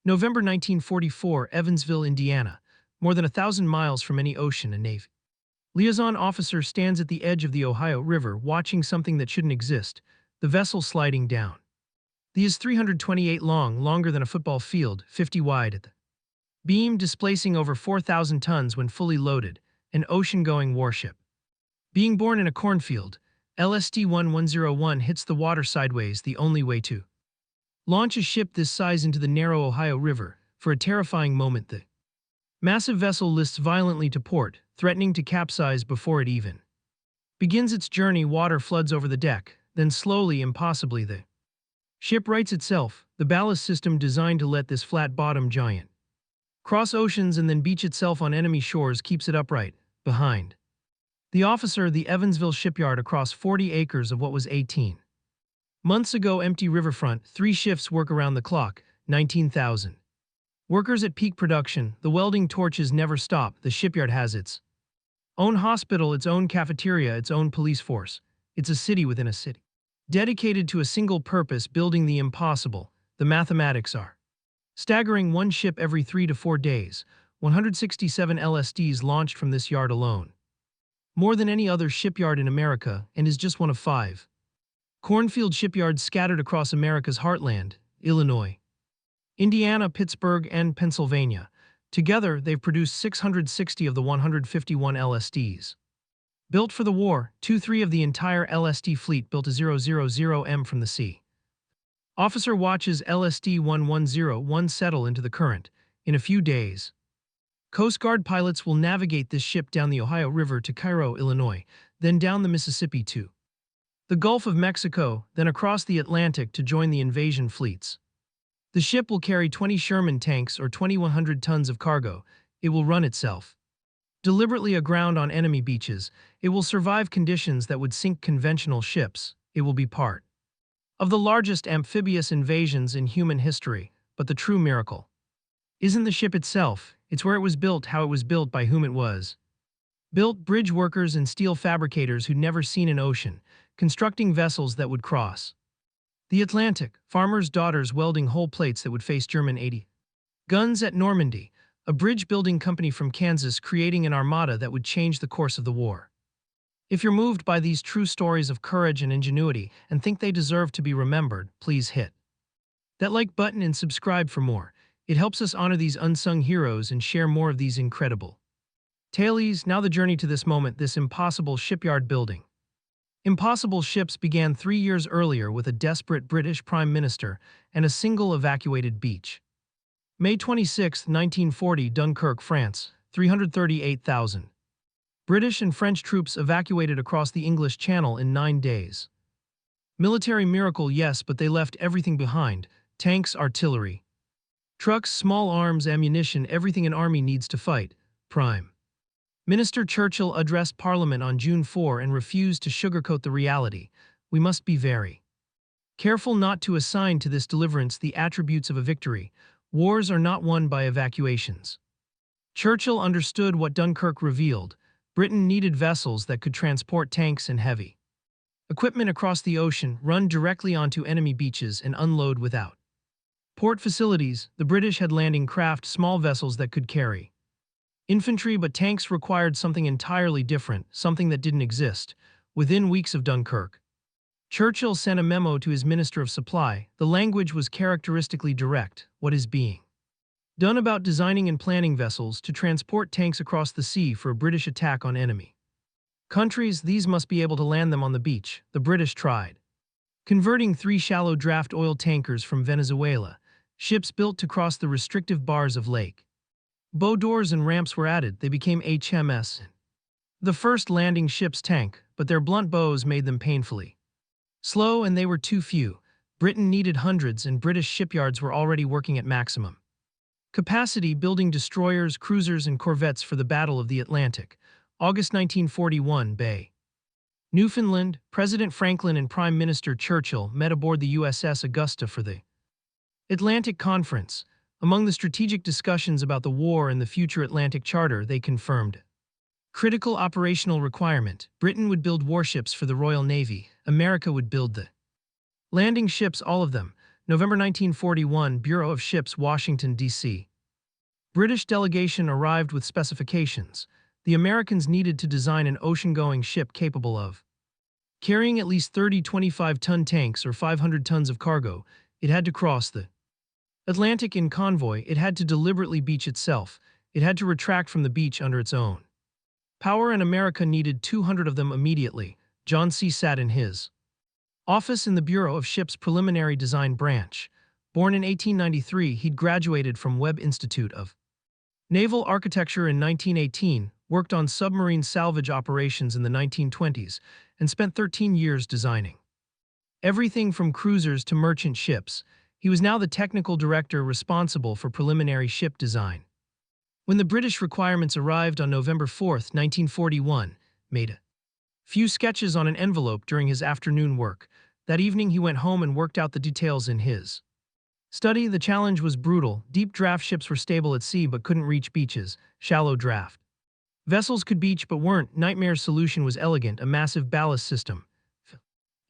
November 1944, Evansville, Indiana, more than 1,000 miles from any ocean and navy. Liaison officer stands at the edge of the Ohio River watching something that shouldn't exist, the vessel sliding down. The is 328 long, longer than a football field, 50 wide at the beam, displacing over 4,000 tons when fully loaded, an ocean-going warship. Being born in a cornfield, LST-1101 hits the water sideways, the only way to launch a ship this size into the narrow Ohio River. For a terrifying moment, the massive vessel lists violently to port, threatening to capsize before it even begins its journey. Water floods over the deck, then slowly, impossibly, the ship rights itself, the ballast system designed to let this flat-bottomed giant cross oceans and then beach itself on enemy shores keeps it upright, behind the officer, the Evansville shipyard across 40 acres of what was 18 months ago empty riverfront. 3 shifts work around the clock, 19,000 workers at peak production. The welding torches never stop. The shipyard has its own hospital, its own cafeteria, its own police force. It's a city within a city, dedicated to a single purpose: building the impossible. The mathematics are staggering: 1 ship every 3 to 4 days, 167 LSTs launched from this yard alone. More than any other shipyard in America, and is just one of 5 Cornfield shipyards scattered across America's heartland: Illinois, Indiana, Pittsburgh, and Pennsylvania. Together, they've produced 660 of the 151 LSTs built for the war. 2-3 of the entire LST fleet built a 000M from the sea. Officer watches LST-1101 settle into the current. In a few days, Coast Guard pilots will navigate this ship down the Ohio River to Cairo, Illinois, then down the Mississippi to the Gulf of Mexico, then across the Atlantic to join the invasion fleets. The ship will carry 20 Sherman tanks or 2,100 tons of cargo. It will run itself deliberately aground on enemy beaches. It will survive conditions that would sink conventional ships. It will be part of the largest amphibious invasions in human history. But the true miracle isn't the ship itself, it's where it was built, how it was built, by whom it was built. Bridge workers and steel fabricators who'd never seen an ocean, constructing vessels that would cross the Atlantic. Farmers' daughters welding hull plates that would face German 80 guns at Normandy. A bridge-building company from Kansas creating an armada that would change the course of the war. If you're moved by these true stories of courage and ingenuity and think they deserve to be remembered, please hit that like button and subscribe for more. It helps us honor these unsung heroes and share more of these incredible tales. Now the journey to this moment, this impossible shipyard building. Impossible ships began 3 years earlier with a desperate British Prime Minister and a single evacuated beach. May 26, 1940, Dunkirk, France, 338,000. British and French troops evacuated across the English Channel in 9 days. Military miracle, yes, but they left everything behind: tanks, artillery, trucks, small arms, ammunition, everything an army needs to fight. Prime Minister Churchill addressed Parliament on June 4 and refused to sugarcoat the reality. We must be very careful not to assign to this deliverance the attributes of a victory. Wars are not won by evacuations. Churchill understood what Dunkirk revealed. Britain needed vessels that could transport tanks and heavy equipment across the ocean, run directly onto enemy beaches, and unload without port facilities. The British had landing craft, small vessels that could carry infantry, but tanks required something entirely different, something that didn't exist. Within weeks of Dunkirk, Churchill sent a memo to his Minister of Supply. The language was characteristically direct. What is being done about designing and planning vessels to transport tanks across the sea for a British attack on enemy countries? These must be able to land them on the beach. The British tried converting 3 shallow draft oil tankers from Venezuela, ships built to cross the restrictive bars of Lake Bow. Doors and ramps were added. They became HMS, the first landing ships tank, but their blunt bows made them painfully slow, and they were too few. Britain needed hundreds, and British shipyards were already working at maximum capacity, building destroyers, cruisers, and corvettes for the Battle of the Atlantic. August 1941, Bay, Newfoundland. President Franklin and Prime Minister Churchill met aboard the USS Augusta for the Atlantic Conference. Among the strategic discussions about the war and the future Atlantic Charter, they confirmed critical operational requirement: Britain would build warships for the Royal Navy. America would build the landing ships, all of them. November 1941, Bureau of Ships, Washington, D.C. British delegation arrived with specifications. The Americans needed to design an ocean-going ship capable of carrying at least 30 25-ton tanks or 500 tons of cargo. It had to cross the Atlantic in convoy. It had to deliberately beach itself. It had to retract from the beach under its own power, and America needed 200 of them immediately. John C. sat in his office in the Bureau of Ships Preliminary Design Branch. Born in 1893, he'd graduated from Webb Institute of Naval Architecture in 1918, worked on submarine salvage operations in the 1920s, and spent 13 years designing everything from cruisers to merchant ships. He was now the technical director responsible for preliminary ship design. When the British requirements arrived on November 4, 1941, made a few sketches on an envelope during his afternoon work. That evening he went home and worked out the details in his study. The challenge was brutal. Deep draft ships were stable at sea but couldn't reach beaches. Shallow draft vessels could beach but weren't. Nightmare's solution was elegant, a massive ballast system.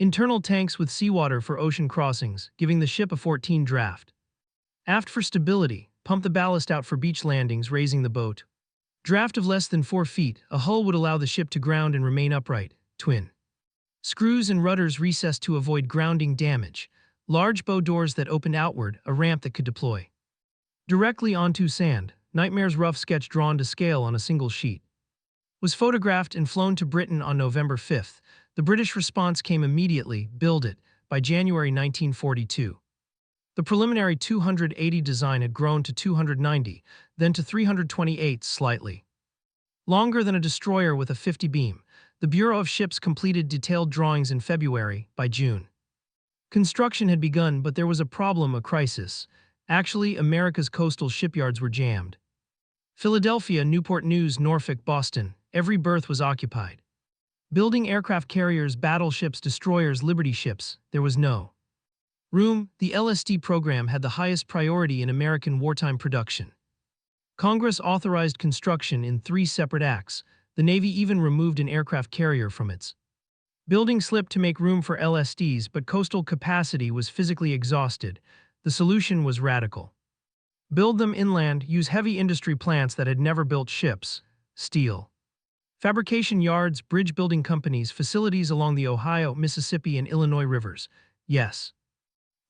Internal tanks with seawater for ocean crossings, giving the ship a 14 draft. Aft for stability, pump the ballast out for beach landings, raising the boat. Draft of less than 4 feet, a hull would allow the ship to ground and remain upright. Twin screws and rudders recessed to avoid grounding damage. Large bow doors that opened outward, a ramp that could deploy directly onto sand. Nightmare's rough sketch, drawn to scale on a single sheet, was photographed and flown to Britain on November 5th. The British response came immediately: build it. By January 1942. The preliminary 280 design had grown to 290, then to 328, slightly longer than a destroyer with a 50 beam. The Bureau of Ships completed detailed drawings in February. By June, construction had begun, but there was a problem, a crisis. Actually, America's coastal shipyards were jammed. Philadelphia, Newport News, Norfolk, Boston, every berth was occupied. Building aircraft carriers, battleships, destroyers, Liberty ships, there was no room. The LST program had the highest priority in American wartime production. Congress authorized construction in 3 separate acts. The Navy even removed an aircraft carrier from its building slip to make room for LSTs, but coastal capacity was physically exhausted. The solution was radical. Build them inland, use heavy industry plants that had never built ships, steel fabrication yards, bridge building companies, facilities along the Ohio, Mississippi, and Illinois rivers. Yes,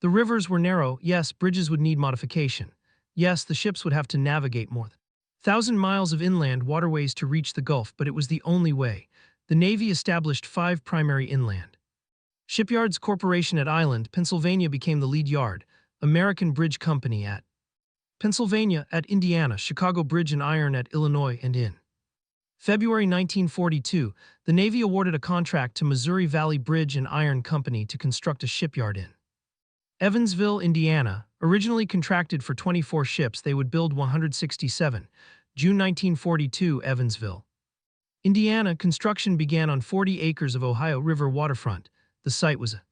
the rivers were narrow. Yes, bridges would need modification. Yes, the ships would have to navigate more than 1,000 miles of inland waterways to reach the Gulf, but it was the only way. The Navy established 5 primary inland shipyards. Corporation at Island, Pennsylvania became the lead yard. American Bridge Company at Pennsylvania, at Indiana, Chicago Bridge and Iron at Illinois, and in February 1942, the Navy awarded a contract to Missouri Valley Bridge and Iron Company to construct a shipyard in Evansville, Indiana. Originally contracted for 24 ships, they would build 167. June 1942, Evansville, Indiana. Construction began on 40 acres of Ohio River waterfront. The site was a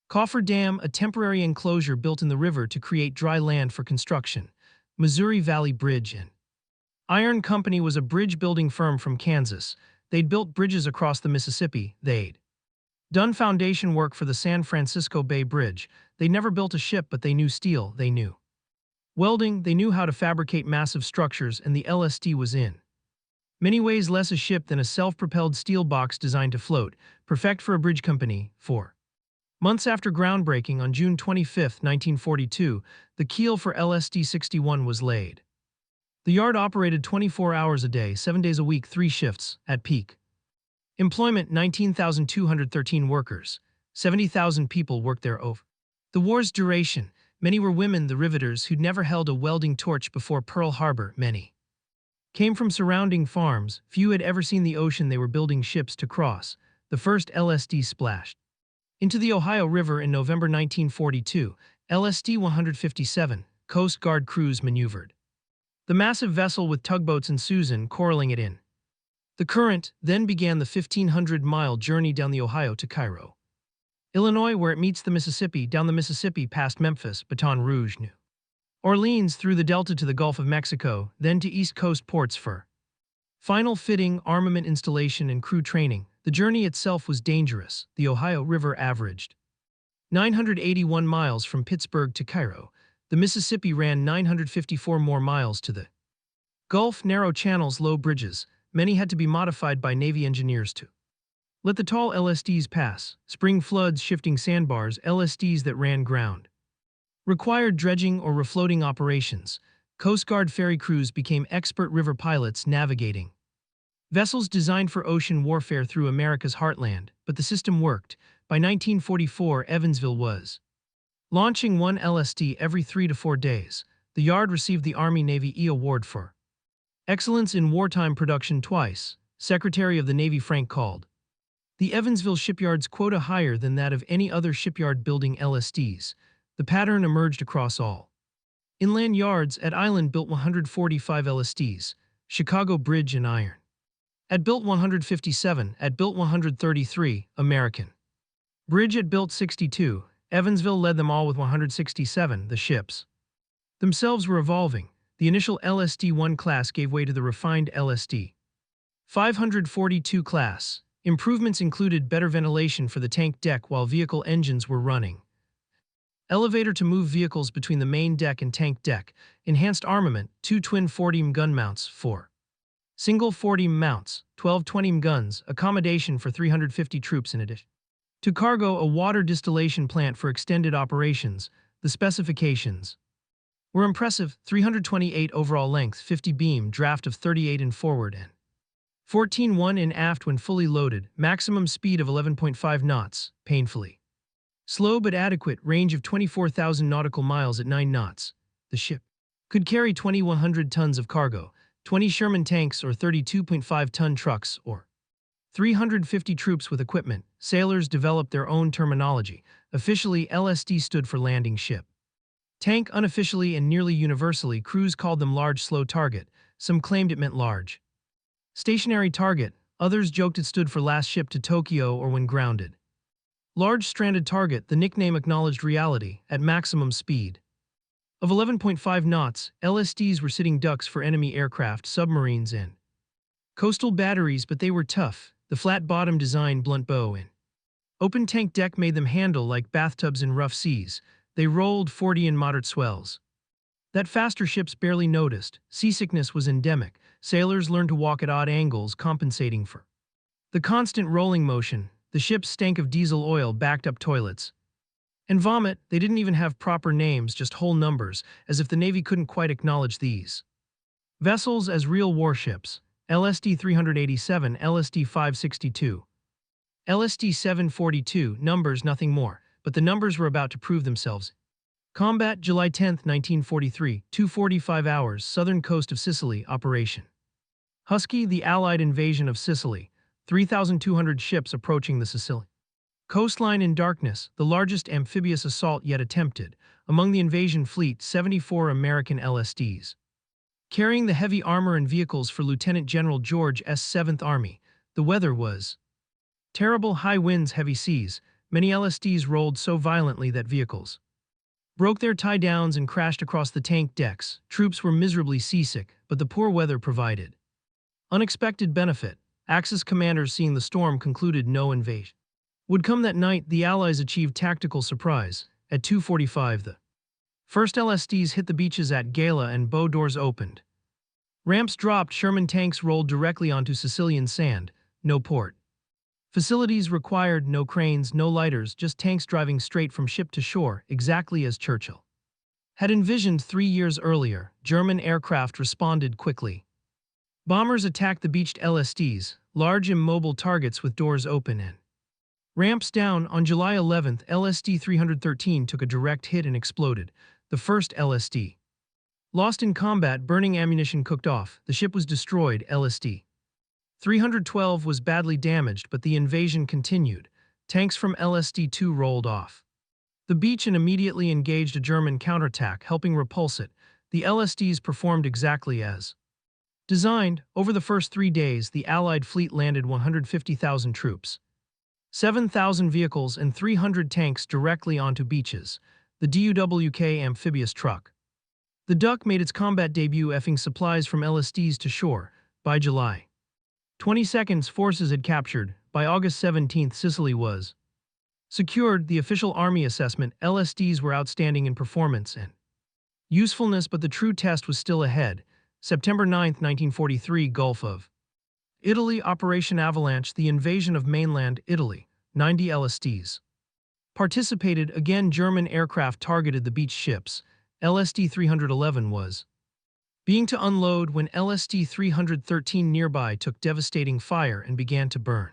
coffer dam, a temporary enclosure built in the river to create dry land for construction. Missouri Valley Bridge and Iron Company was a bridge-building firm from Kansas. They'd built bridges across the Mississippi. They'd done foundation work for the San Francisco Bay Bridge. They never built a ship, but they knew steel, they knew welding, they knew how to fabricate massive structures, and the LST was in many ways less a ship than a self-propelled steel box designed to float, perfect for a bridge company. 4 months after groundbreaking, on June 25, 1942, the keel for LST-61 was laid. The yard operated 24 hours a day, 7 days a week, 3 shifts. At peak employment, 19,213 workers. 70,000 people worked there over the war's duration. Many were women, the riveters, who'd never held a welding torch before Pearl Harbor. Many came from surrounding farms. Few had ever seen the ocean they were building ships to cross. The first LST splashed into the Ohio River in November 1942. LST-157, Coast Guard crews maneuvered the massive vessel with tugboats and Susan corralling it in the current. Then began the 1,500-mile journey down the Ohio to Cairo, Illinois, where it meets the Mississippi, down the Mississippi past Memphis, Baton Rouge, New Orleans, through the Delta to the Gulf of Mexico, then to East Coast ports for final fitting, armament installation, and crew training. The journey itself was dangerous. The Ohio River averaged 981 miles from Pittsburgh to Cairo. The Mississippi ran 954 more miles to the Gulf, narrow channels, low bridges. Many had to be modified by Navy engineers to let the tall LSTs pass. Spring floods, shifting sandbars, LSTs that ran ground required dredging or refloating operations. Coast Guard ferry crews became expert river pilots navigating vessels designed for ocean warfare through America's heartland, but the system worked. By 1944, Evansville was launching one LST every 3 to 4 days. The yard received the Army-Navy E Award for excellence in wartime production twice. Secretary of the Navy Frank called the Evansville shipyard's quota higher than that of any other shipyard building LSTs. The pattern emerged across all inland yards. At Island built 145 LSTs. Chicago Bridge and Iron at built 157, at built 133, American Bridge at built 62. Evansville led them all with 167. The ships themselves were evolving. The initial LST-1 class gave way to the refined LST 542 class. Improvements included better ventilation for the tank deck while vehicle engines were running, elevator to move vehicles between the main deck and tank deck, enhanced armament, 2 twin 40mm gun mounts, 4 single 40mm mounts, 12 20mm guns, accommodation for 350 troops in addition to cargo, a water distillation plant for extended operations. The specifications were impressive: 328 overall length, 50 beam, draft of 38 in forward and 14.1 in aft when fully loaded, maximum speed of 11.5 knots, painfully slow but adequate, range of 24,000 nautical miles at 9 knots. The ship could carry 2,100 tons of cargo, 20 Sherman tanks or 32.5-ton trucks, or 350 troops with equipment. Sailors developed their own terminology. Officially, LST stood for landing ship tank. Unofficially and nearly universally, crews called them large slow target. Some claimed it meant large stationary target. Others joked it stood for last ship to Tokyo or when grounded. Large stranded target, the nickname acknowledged reality. At maximum speed of 11.5 knots, LSTs were sitting ducks for enemy aircraft, submarines, and coastal batteries, but they were tough. The flat-bottom design, blunt bow, and open tank deck made them handle like bathtubs in rough seas. They rolled 40 in moderate swells that faster ships barely noticed. Seasickness was endemic. Sailors learned to walk at odd angles, compensating for the constant rolling motion. The ships stank of diesel oil, backed up toilets, and vomit. They didn't even have proper names, just whole numbers, as if the Navy couldn't quite acknowledge these vessels as real warships. LST 387, LST 562, LST 742, numbers, nothing more, but the numbers were about to prove themselves. Combat, July 10, 1943, 2:45 hours, southern coast of Sicily, Operation Husky, the Allied invasion of Sicily, 3,200 ships approaching the Sicilian coastline in darkness, the largest amphibious assault yet attempted. Among the invasion fleet, 74 American LSTs, carrying the heavy armor and vehicles for Lieutenant General George S. 7th Army. The weather was terrible: high winds, heavy seas. Many LSTs rolled so violently that vehicles broke their tie-downs and crashed across the tank decks. Troops were miserably seasick, but the poor weather provided unexpected benefit. Axis commanders, seeing the storm, concluded no invasion would come that night. The Allies achieved tactical surprise. At 2:45, the first LSTs hit the beaches at Gala and bow doors opened. Ramps dropped. Sherman tanks rolled directly onto Sicilian sand. No port facilities required, no cranes, no lighters, just tanks driving straight from ship to shore, exactly as Churchill had envisioned 3 years earlier. German aircraft responded quickly. Bombers attacked the beached LSTs, large immobile targets with doors open and ramps down. On July 11th, LST 313 took a direct hit and exploded. The first LST lost in combat. Burning ammunition cooked off. The ship was destroyed. LST 312 was badly damaged, but the invasion continued. Tanks from LST-2 rolled off the beach and immediately engaged a German counterattack, helping repulse it. The LSTs performed exactly as designed. Over the first 3 days, the Allied fleet landed 150,000 troops, 7,000 vehicles, and 300 tanks directly onto beaches. The DUWK amphibious truck, the Duck, made its combat debut, effing supplies from LSTs to shore. By July 22nd, forces had captured. By August 17th, Sicily was Secured the official Army assessment, LSTs were outstanding in performance and usefulness, but the true test was still ahead. September 9, 1943, Gulf of Italy, Operation Avalanche, the invasion of mainland Italy, 90 LSTs participated. Again, German aircraft targeted the beach ships. LST 311 was being to unload when LST 313 nearby took devastating fire and began to burn.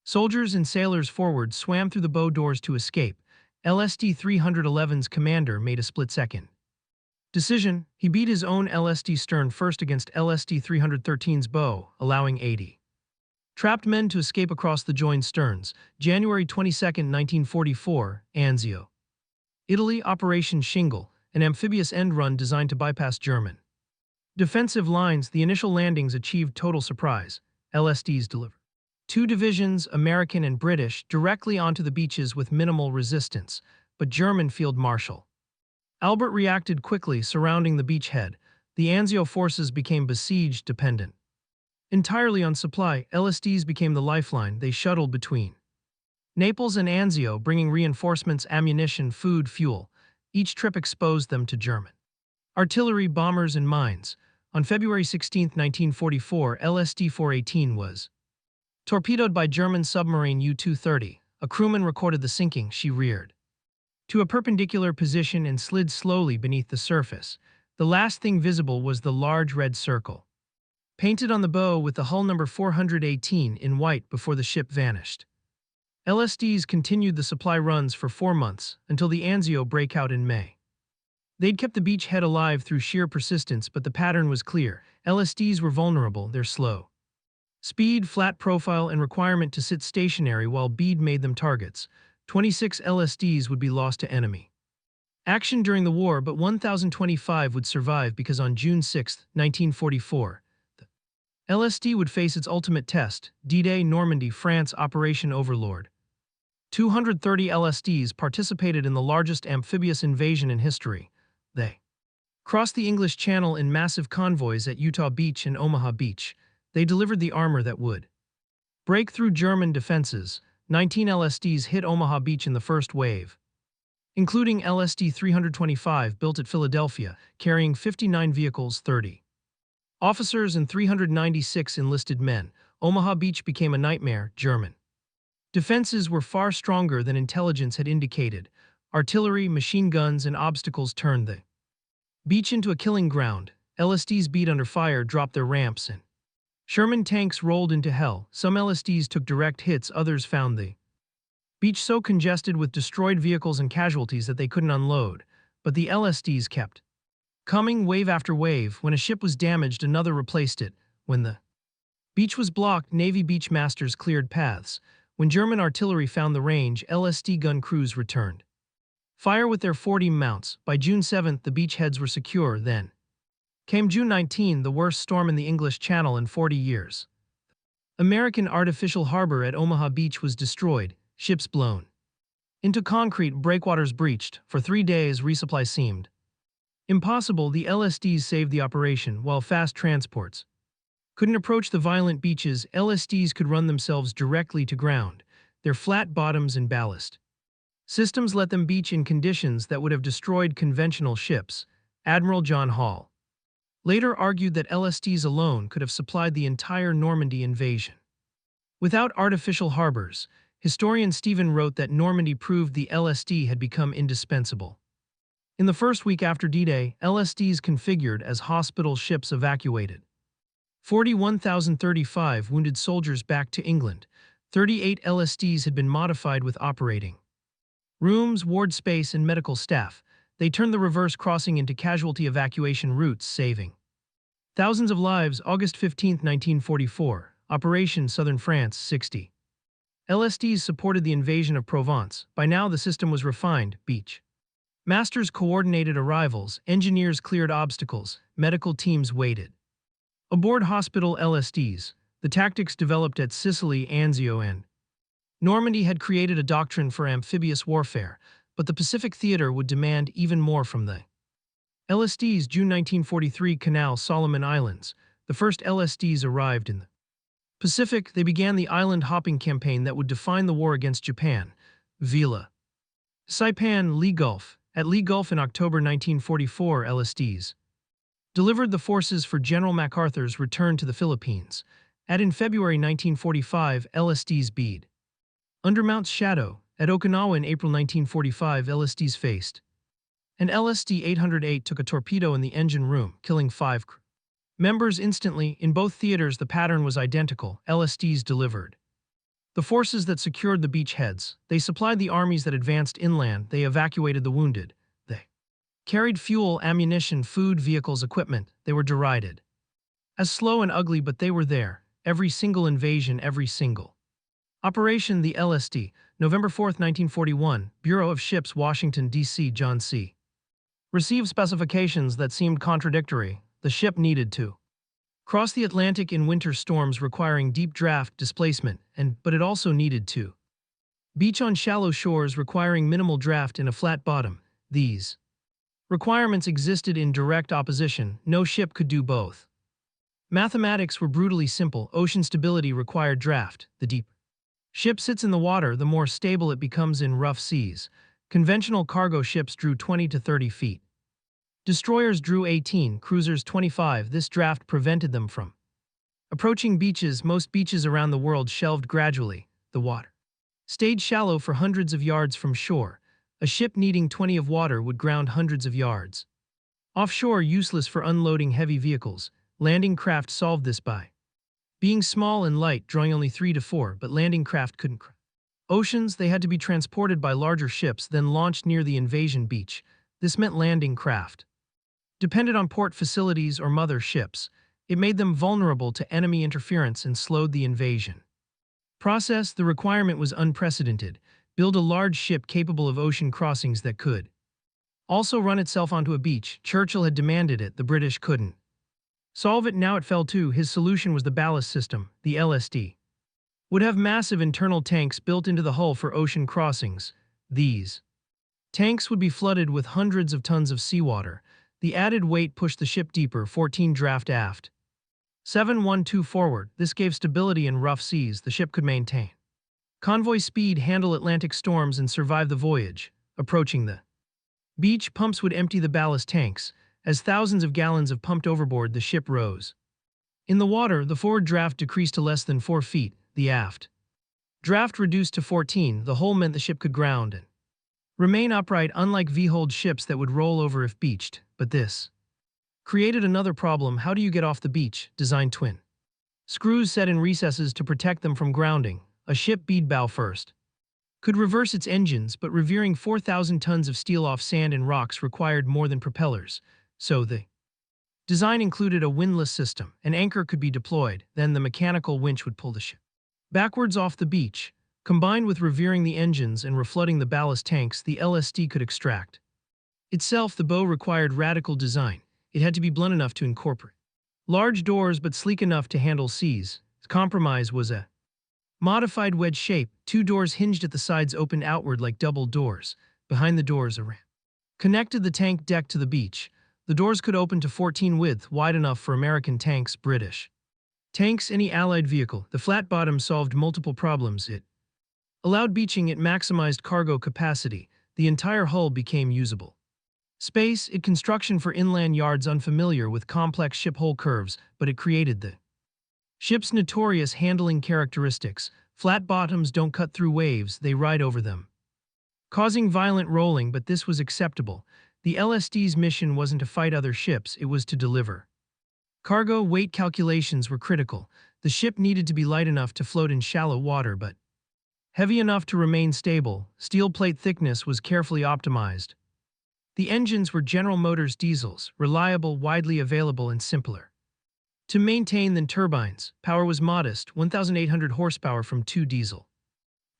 Soldiers and sailors forward swam through the bow doors to escape. LST 311's commander made a split-second decision. He beat his own LST stern first against LST 313's bow, allowing 80 trapped men to escape across the joined sterns. January 22, 1944, Anzio, Italy, Operation Shingle, an amphibious end run designed to bypass German defensive lines. The initial landings achieved total surprise. LSTs delivered 2 divisions, American and British, directly onto the beaches with minimal resistance, but German Field Marshal Albert reacted quickly, surrounding the beachhead. The Anzio forces became besieged, dependent entirely on supply. LSTs became the lifeline. They shuttled between Naples and Anzio, bringing reinforcements, ammunition, food, fuel. Each trip exposed them to German artillery, bombers, and mines. On February 16, 1944, LST-418 was torpedoed by German submarine U-230. A crewman recorded the sinking. She reared to a perpendicular position and slid slowly beneath the surface. The last thing visible was the large red circle painted on the bow with the hull number 418 in white before the ship vanished. LSTs continued the supply runs for 4 months, until the Anzio breakout in May. They'd kept the beachhead alive through sheer persistence, but the pattern was clear. LSTs were vulnerable. Their slow speed, flat profile, and requirement to sit stationary while bead made them targets. 26 LSTs would be lost to enemy action during the war, but 1,025 would survive because on June 6, 1944, the LST would face its ultimate test. D-Day, Normandy, France, Operation Overlord. 230 LSTs participated in the largest amphibious invasion in history. They crossed the English Channel in massive convoys at Utah Beach and Omaha Beach. They delivered the armor that would break through German defenses. 19 LSTs hit Omaha Beach in the first wave, including LST 325 built at Philadelphia, carrying 59 vehicles, 30 officers, and 396 enlisted men. Omaha Beach became a nightmare. German defenses were far stronger than intelligence had indicated. Artillery, machine guns, and obstacles turned the beach into a killing ground. LSTs beat under fire, dropped their ramps, and Sherman tanks rolled into hell. Some LSTs took direct hits, others found the beach so congested with destroyed vehicles and casualties that they couldn't unload. But the LSTs kept coming, wave after wave. When a ship was damaged, another replaced it. When the beach was blocked, Navy beach masters cleared paths. When German artillery found the range, LST gun crews returned fire with their 40 mounts. By June 7th, the beachheads were secure. Then came June 19, the worst storm in the English Channel in 40 years. American artificial harbor at Omaha Beach was destroyed, ships blown into concrete, breakwaters breached. For 3 days, resupply seemed impossible. The LSTs saved the operation, while fast transports couldn't approach the violent beaches. LSTs could run themselves directly to ground. Their flat bottoms and ballast systems let them beach in conditions that would have destroyed conventional ships. Admiral John Hall later argued that LSTs alone could have supplied the entire Normandy invasion without artificial harbors. Historian Stephen wrote that Normandy proved the LST had become indispensable. In the first week after D-Day, LSTs configured as hospital ships evacuated 41,035 wounded soldiers back to England. 38 LSTs had been modified with operating rooms, ward space, and medical staff. They turned the reverse crossing into casualty evacuation routes, saving thousands of lives. August 15, 1944, Operation Southern France, 60 LSTs supported the invasion of Provence. By now the system was refined. Beach masters coordinated arrivals, engineers cleared obstacles, medical teams waited aboard hospital LSTs. The tactics developed at Sicily, Anzio, and Normandy had created a doctrine for amphibious warfare, but the Pacific theater would demand even more from the LSTs. June 1943, Canal, Solomon Islands. The first LSTs arrived in the Pacific. They began the island hopping campaign that would define the war against Japan. Vila. Saipan, Lee Gulf. At Lee Gulf in October 1944, LSTs delivered the forces for General MacArthur's return to the Philippines. In February 1945, LSTs bead. Under Mount Shadow, at Okinawa in April 1945, LSTs faced. An LST 808 took a torpedo in the engine room, killing 5 crew members instantly. In both theaters, the pattern was identical. LSTs delivered the forces that secured the beachheads. They supplied the armies that advanced inland. They evacuated the wounded. They carried fuel, ammunition, food, vehicles, equipment. They were derided as slow and ugly, but they were there. Every single invasion, every single operation. The LST, November 4, 1941, Bureau of Ships, Washington, D.C. John C. received specifications that seemed contradictory. The ship needed to cross the Atlantic in winter storms requiring deep draft displacement, but it also needed to beach on shallow shores requiring minimal draft and a flat bottom. These requirements existed in direct opposition. No ship could do both. Mathematics were brutally simple. Ocean stability required draft. The deeper ship sits in the water, the more stable it becomes in rough seas. Conventional cargo ships drew 20 to 30 feet. Destroyers drew 18, cruisers 25. This draft prevented them from approaching beaches. Most beaches around the world shelved gradually. The water stayed shallow for hundreds of yards from shore. A ship needing 20 of water would ground hundreds of yards offshore, useless for unloading heavy vehicles. Landing craft solved this by being small and light, drawing only 3 to 4, but landing craft couldn't cross oceans. They had to be transported by larger ships, then launched near the invasion beach. This meant landing craft depended on port facilities or mother ships. It made them vulnerable to enemy interference and slowed the invasion process. The requirement was unprecedented. Build a large ship capable of ocean crossings that could also run itself onto a beach. Churchill had demanded it. The British couldn't solve it. Now it fell to his solution was the ballast system. The LSD would have massive internal tanks built into the hull for ocean crossings. These tanks would be flooded with hundreds of tons of seawater. The added weight pushed the ship deeper. 14 draft aft, 712 forward. This gave stability in rough seas. The ship could maintain convoy speed, handle Atlantic storms, and survive the voyage. Approaching the beach, pumps would empty the ballast tanks. As thousands of gallons of pumped overboard, the ship rose in the water. The forward draft decreased to less than 4 feet. The aft draft reduced to 14. The hull meant the ship could ground and remain upright, unlike V-hulled ships that would roll over if beached. But this created another problem. How do you get off the beach? Design twin screws set in recesses to protect them from grounding. A ship bead bow first could reverse its engines, but revering 4,000 tons of steel off sand and rocks required more than propellers. So the design included a windlass system. An anchor could be deployed, then the mechanical winch would pull the ship backwards off the beach. Combined with revering the engines and reflooding the ballast tanks, the LST could extract itself. The bow required radical design. It had to be blunt enough to incorporate large doors, but sleek enough to handle seas. The compromise was a modified wedge shape. 2 doors hinged at the sides opened outward like double doors. Behind the doors, a ramp connected the tank deck to the beach. The doors could open to 14 width, wide enough for American tanks, British tanks, any Allied vehicle. The flat bottom solved multiple problems. It allowed beaching. It maximized cargo capacity. The entire hull became usable space. It construction for inland yards unfamiliar with complex ship hull curves, but it created the ship's notorious handling characteristics. Flat bottoms don't cut through waves, they ride over them, causing violent rolling, but this was acceptable. The LSD's mission wasn't to fight other ships, it was to deliver cargo. Weight calculations were critical. The ship needed to be light enough to float in shallow water, but heavy enough to remain stable. Steel plate thickness was carefully optimized. The engines were General Motors diesels, reliable, widely available, and simpler to maintain than turbines. Power was modest, 1,800 horsepower from 2 diesel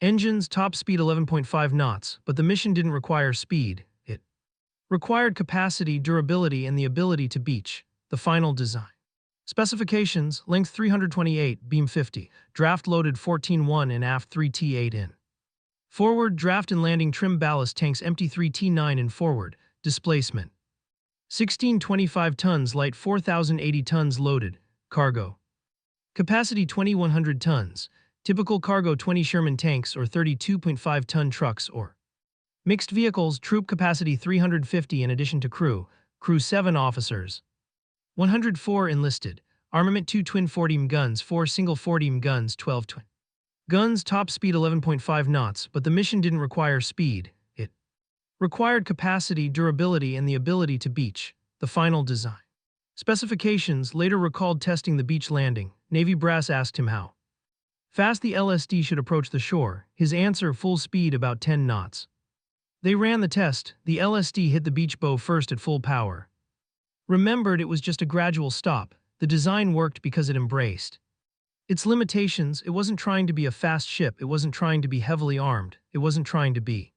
engines, top speed 11.5 knots, but the mission didn't require speed. It required capacity, durability, and the ability to beach. The final design specifications: length 328, beam 50, draft loaded 14-1 and aft 3T8 in. Forward, draft and landing trim ballast tanks empty 3T9 in forward. Displacement 1625 tons, light 4,080 tons loaded. Cargo capacity 2,100 tons. Typical cargo 20 Sherman tanks or 32.5-ton trucks or mixed vehicles, troop capacity 350 in addition to crew 7 officers. 104 enlisted, armament 2 twin 40mm guns, 4 single 40mm guns, 12 twin guns, top speed 11.5 knots, but the mission didn't require speed, it required capacity, durability, and the ability to beach, the final design. Specifications later recalled testing the beach landing. Navy brass asked him how fast the LSD should approach the shore. His answer, full speed, about 10 knots. They ran the test. The LSD hit the beach bow first at full power. Remembered it was just a gradual stop. The design worked because it embraced its limitations. It wasn't trying to be a fast ship. It wasn't trying to be heavily armed. It wasn't trying to be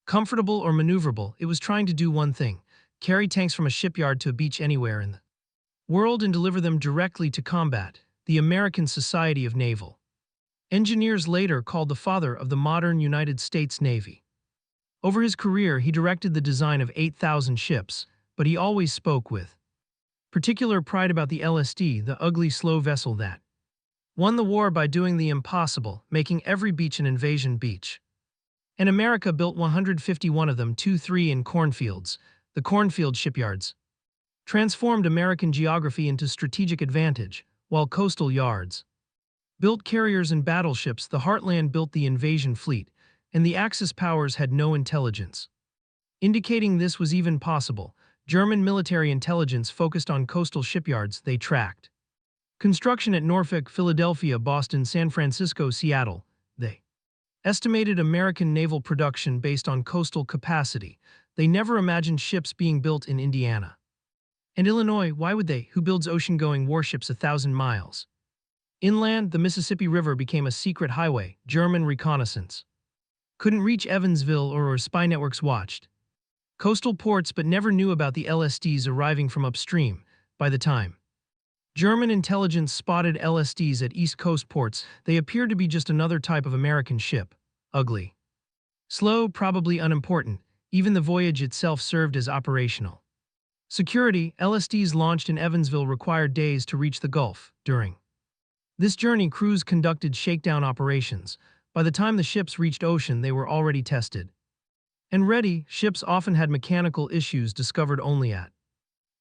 comfortable or maneuverable. It was trying to do one thing: carry tanks from a shipyard to a beach anywhere in the world and deliver them directly to combat. The American Society of Naval Engineers later called the father of the modern United States Navy. Over his career, he directed the design of 8,000 ships, but he always spoke with particular pride about the LSD, the ugly, slow vessel that won the war by doing the impossible, making every beach an invasion beach. And America built 151 of them, 2-3 in Cornfields, the Cornfield shipyards, transformed American geography into strategic advantage, while coastal yards built carriers and battleships. The heartland built the invasion fleet, and the Axis powers had no intelligence indicating this was even possible. German military intelligence focused on coastal shipyards. They tracked construction at Norfolk, Philadelphia, Boston, San Francisco, Seattle. They estimated American naval production based on coastal capacity. They never imagined ships being built in Indiana and Illinois. Why would they? Who builds ocean-going warships 1,000 miles inland? The Mississippi River became a secret highway. German reconnaissance couldn't reach Evansville or spy networks watched coastal ports but never knew about the LSTs arriving from upstream. By the time German intelligence spotted LSTs at East Coast ports, they appeared to be just another type of American ship. Ugly, slow, probably unimportant. Even the voyage itself served as operational security. LSTs launched in Evansville required days to reach the Gulf. During this journey, crews conducted shakedown operations. By the time the ships reached ocean, they were already tested and ready. Ships often had mechanical issues discovered only at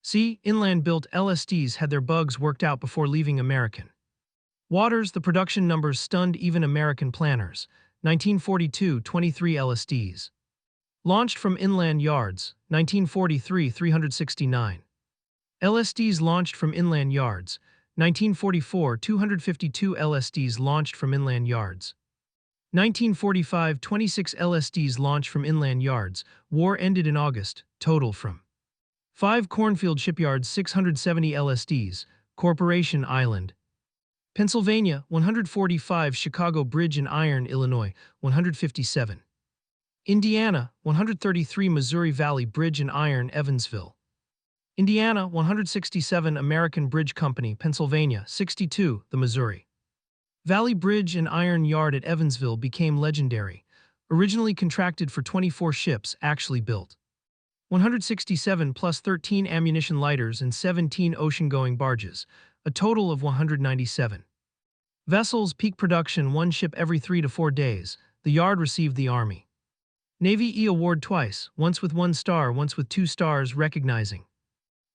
sea. Inland-built LSTs had their bugs worked out before leaving American waters. The production numbers stunned even American planners. 1942, 23 LSTs launched from inland yards. 1943, 369 LSTs launched from inland yards. 1944, 252 LSTs launched from inland yards. 1945, 26 LSTs launched from inland yards. War ended in August. Total from 5 Cornfield shipyards, 670 LSTs. Corporation Island, Pennsylvania, 145. Chicago Bridge and Iron, Illinois, 157. Indiana, 133. Missouri Valley Bridge and Iron, Evansville, Indiana, 167. American Bridge Company, Pennsylvania, 62. The Missouri Valley Bridge and Iron Yard at Evansville became legendary. Originally contracted for 24 ships, actually built 167 plus 13 ammunition lighters and 17 ocean-going barges, a total of 197 vessels. Peak production, 1 ship every 3 to 4 days. The yard received the Army Navy E Award twice, once with 1 star, once with 2 stars, recognizing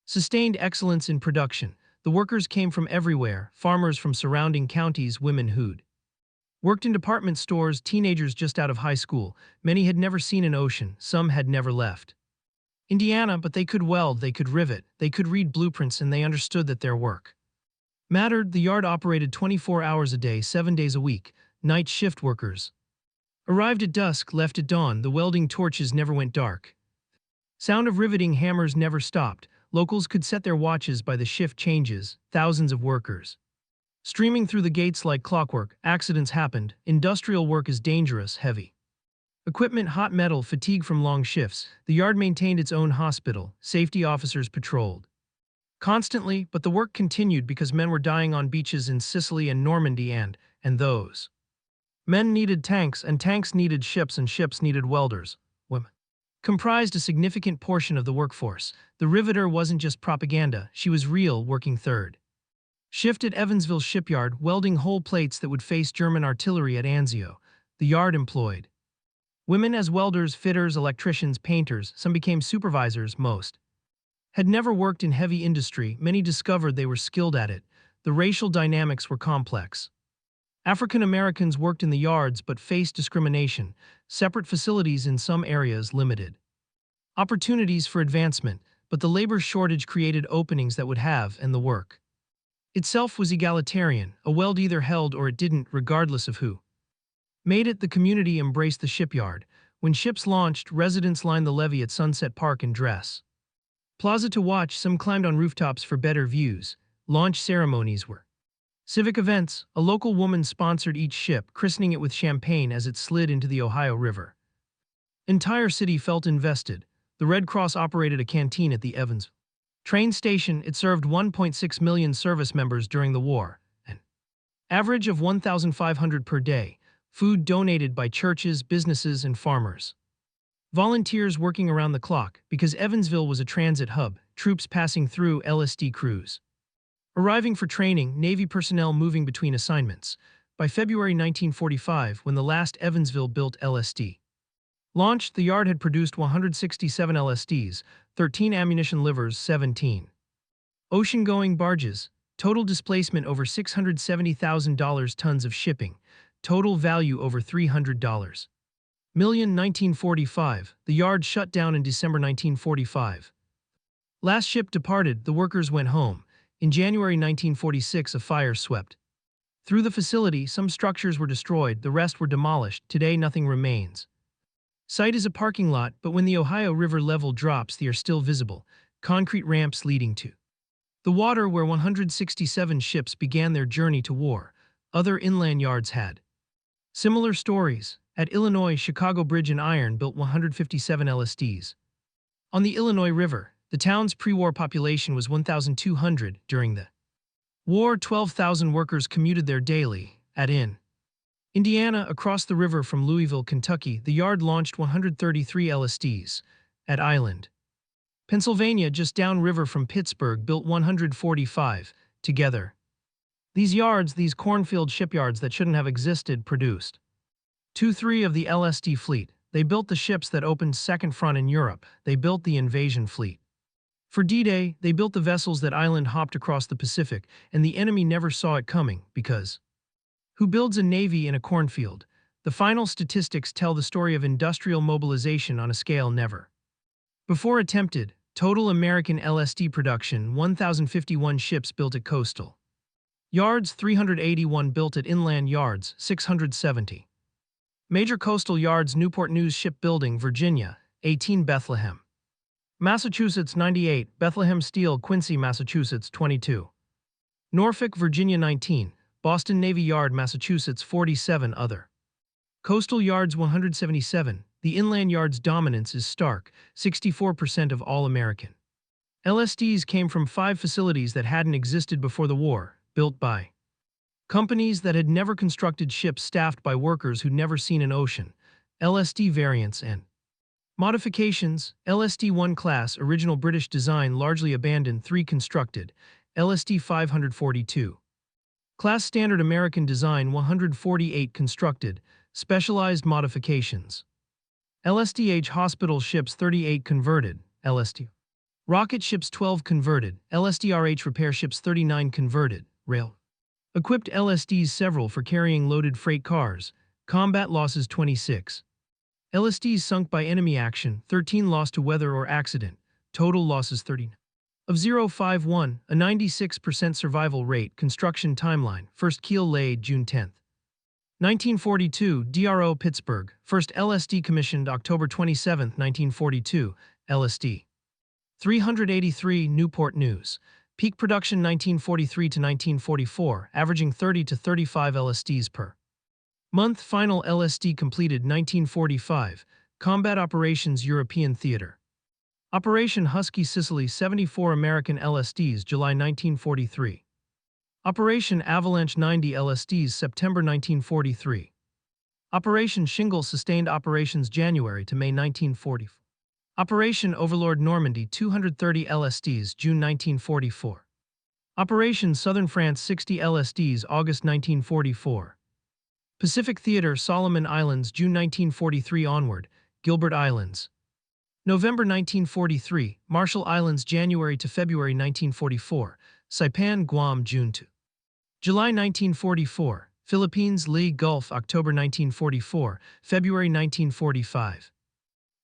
sustained excellence in production. The workers came from everywhere: farmers from surrounding counties, women who'd worked in department stores, teenagers just out of high school. Many had never seen an ocean, some had never left Indiana, but they could weld, they could rivet, they could read blueprints, and they understood that their work mattered. The yard operated 24 hours a day, 7 days a week. Night shift workers arrived at dusk, left at dawn. The welding torches never went dark. Sound of riveting hammers never stopped. Locals could set their watches by the shift changes. Thousands of workers streaming through the gates like clockwork. Accidents happened. Industrial work is dangerous, heavy equipment, hot metal, fatigue from long shifts. The yard maintained its own hospital. Safety officers patrolled constantly, but the work continued because men were dying on beaches in Sicily and Normandy, and those men needed tanks, and tanks needed ships, and ships needed welders. Women comprised a significant portion of the workforce. The riveter wasn't just propaganda, she was real, working third Shift at Evansville Shipyard, welding hull plates that would face German artillery at Anzio. The yard employed women as welders, fitters, electricians, painters. Some became supervisors, most had never worked in heavy industry. Many discovered they were skilled at it. The racial dynamics were complex. African Americans worked in the yards but faced discrimination. Separate facilities in some areas limited opportunities for advancement, but the labor shortage created openings that would have, and the work itself was egalitarian. A weld either held or it didn't, regardless of who made it. The community embraced the shipyard. When ships launched, residents lined the levee at Sunset Park and Dress Plaza to watch. Some climbed on rooftops for better views. Launch ceremonies were civic events. A local woman sponsored each ship, christening it with champagne as it slid into the Ohio River. Entire city felt invested. The Red Cross operated a canteen at the Evansville train station. It served 1.6 million service members during the war, an average of 1,500 per day. Food donated by churches, businesses, and farmers. Volunteers working around the clock, because Evansville was a transit hub, troops passing through, LST crews arriving for training, Navy personnel moving between assignments. By February 1945, when the last Evansville-built LST launched, the yard had produced 167 LSTs, 13 ammunition livers, 17 ocean-going barges, total displacement over $670,000, tons of shipping, total value over $300 million. 1945, the yard shut down in December 1945. Last ship departed, the workers went home. In January 1946, a fire swept through the facility. Some structures were destroyed, the rest were demolished. Today, nothing remains. Site is a parking lot, but when the Ohio River level drops, they are still visible. Concrete ramps leading to the water, where 167 ships began their journey to war. Other inland yards had similar stories. At Illinois, Chicago Bridge and Iron built 157 LSTs. On the Illinois River, the town's pre-war population was 1,200. During the war, 12,000 workers commuted there daily. At Indiana, across the river from Louisville, Kentucky, the yard launched 133 LSTs. At Island, Pennsylvania, just downriver from Pittsburgh, built 145. Together, these yards, these cornfield shipyards that shouldn't have existed, produced 2/3 of the LST fleet. They built the ships that opened Second Front in Europe. They built the invasion fleet for D-Day. They built the vessels that Island hopped across the Pacific, and the enemy never saw it coming, because who builds a navy in a cornfield? The final statistics tell the story of industrial mobilization on a scale never before attempted. Total American LST production: 1,051 ships built at coastal yards, 381 built at inland yards, 670 major coastal yards. Newport News Shipbuilding, Virginia, 18 Bethlehem, Massachusetts, 98 Bethlehem Steel, Quincy, Massachusetts, 22 Norfolk, Virginia, 19 Boston Navy Yard, Massachusetts, 47 Other coastal yards, 177. The inland yard's dominance is stark. 64% of all American LSTs came from 5 facilities that hadn't existed before the war, built by companies that had never constructed ships, staffed by workers who'd never seen an ocean. LST variants and modifications: LST-1 class, original British design, largely abandoned, 3 constructed. LST-542 class, standard American design, 148 constructed. Specialized modifications: LSTH hospital ships, 38 converted. LST rocket ships, 12 converted. LSTRH repair ships, 39 converted. Rail equipped LSTs, several for carrying loaded freight cars. Combat losses, 26. LSTs sunk by enemy action, 13 lost to weather or accident. Total losses, 30. Of 051, a 96% survival rate. Construction timeline: first keel laid June 10, 1942, DRO Pittsburgh. First LST commissioned October 27, 1942, LST 383, Newport News. Peak production 1943 to 1944, averaging 30 to 35 LSTs per month. Final LST completed 1945. Combat operations: European theater. Operation Husky, Sicily, 74 American LSTs, July 1943. Operation Avalanche, 90 LSTs, September 1943. Operation Shingle, sustained operations January to May 1940. Operation Overlord Normandy, 230 LSTs, June 1944. Operation Southern France 60 LSTs August 1944. Pacific Theater Solomon Islands June 1943 onward, Gilbert Islands. November 1943, Marshall Islands January to February 1944, Saipan, Guam June to July 1944, Philippines Lee Gulf October 1944, February 1945.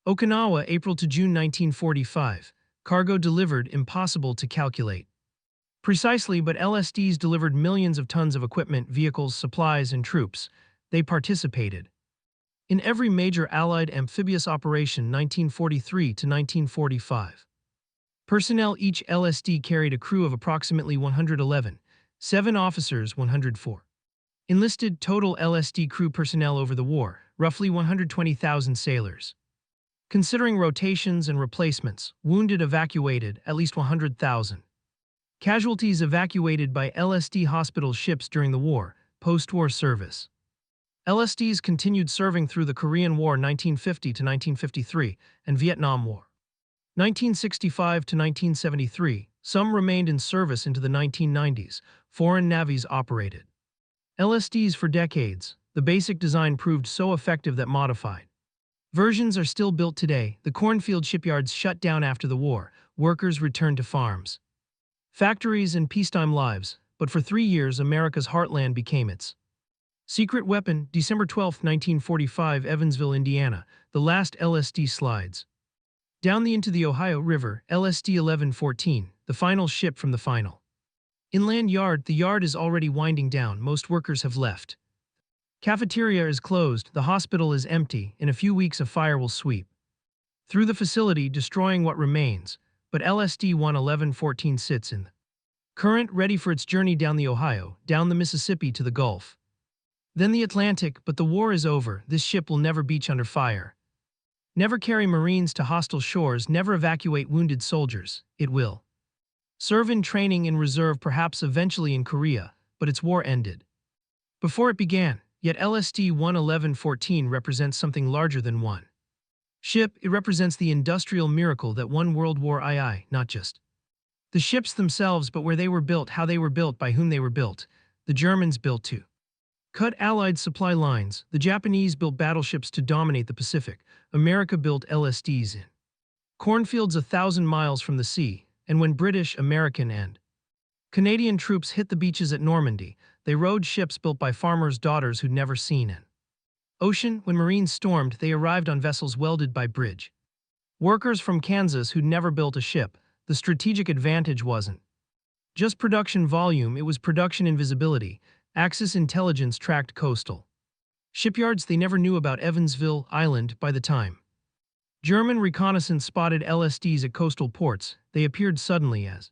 Okinawa April to June 1945, cargo delivered impossible to calculate. Precisely, but LSTs delivered millions of tons of equipment, vehicles, supplies, and troops. They participated in every major Allied amphibious operation 1943 to 1945. Personnel each LST carried a crew of approximately 111, 7 officers 104. Enlisted total LST crew personnel over the war, roughly 120,000 sailors. Considering rotations and replacements, wounded evacuated, at least 100,000. Casualties evacuated by LST hospital ships during the war, post-war service. LSTs continued serving through the Korean War 1950 to 1953 and Vietnam War 1965 to 1973. Some remained in service into the 1990s. Foreign navies operated LSTs for decades. The basic design proved so effective that modified versions are still built today. The Cornfield shipyards shut down after the war. Workers returned to farms, factories, and peacetime lives, but for 3 years America's heartland became its secret weapon. December 12, 1945, Evansville, Indiana, the last LST slides down into the Ohio River, LST 1114, the final ship from the final inland yard. The yard is already winding down, most workers have left. Cafeteria is closed, the hospital is empty. In a few weeks a fire will sweep through the facility, destroying what remains, but LST 1114 sits in the current, ready for its journey down the Ohio, down the Mississippi to the Gulf, then the Atlantic. But the war is over. This ship will never beach under fire, never carry Marines to hostile shores, never evacuate wounded soldiers. It will serve in training in reserve, perhaps eventually in Korea, but its war ended before it began. Yet LST 1114 represents something larger than one ship. It represents the industrial miracle that won World War II, not just the ships themselves, but where they were built, how they were built, by whom they were built. The Germans built to cut Allied supply lines. The Japanese built battleships to dominate the Pacific. America built LSTs in cornfields 1,000 miles from the sea. And when British, American, and Canadian troops hit the beaches at Normandy, they rowed ships built by farmers' daughters who'd never seen an ocean. When Marines stormed, they arrived on vessels welded by bridge workers from Kansas who'd never built a ship. The strategic advantage wasn't just production volume, it was production invisibility. Axis intelligence tracked coastal shipyards. They never knew about Evansville Island. By the time German reconnaissance spotted LSTs at coastal ports, they appeared suddenly as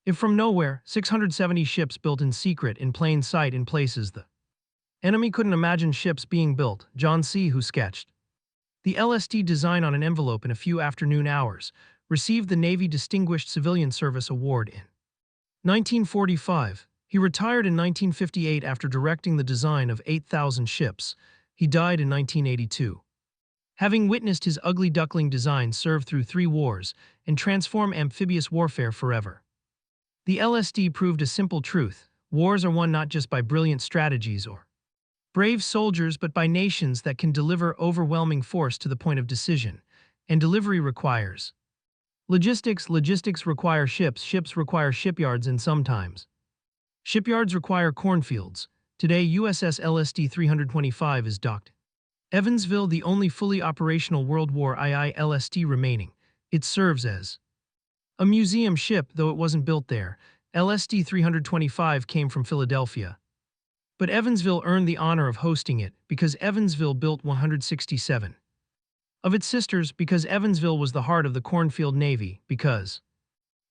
if from nowhere. 670 ships built in secret, in plain sight, in places the enemy couldn't imagine ships being built. John C., who sketched the LST design on an envelope in a few afternoon hours, received the Navy Distinguished Civilian Service Award in 1945. He retired in 1958 after directing the design of 8,000 ships. He died in 1982. Having witnessed his ugly duckling design serve through 3 wars and transform amphibious warfare forever. The LST proved a simple truth: wars are won not just by brilliant strategies or brave soldiers, but by nations that can deliver overwhelming force to the point of decision. And delivery requires logistics. Logistics require ships. Ships require shipyards, and sometimes shipyards require cornfields. Today, USS LST 325 is docked Evansville, the only fully operational World War II LST remaining. It serves as a museum ship, though it wasn't built there. LST 325 came from Philadelphia, but Evansville earned the honor of hosting it because Evansville built 167 of its sisters, because Evansville was the heart of the Cornfield Navy, because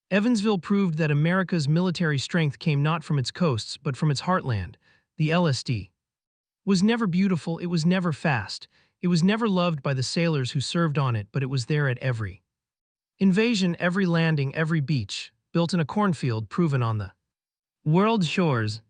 Evansville proved that America's military strength came not from its coasts but from its heartland. The LST was never beautiful, it was never fast, it was never loved by the sailors who served on it, but it was there at every invasion, every landing, every beach, built in a cornfield, proven on the world's shores.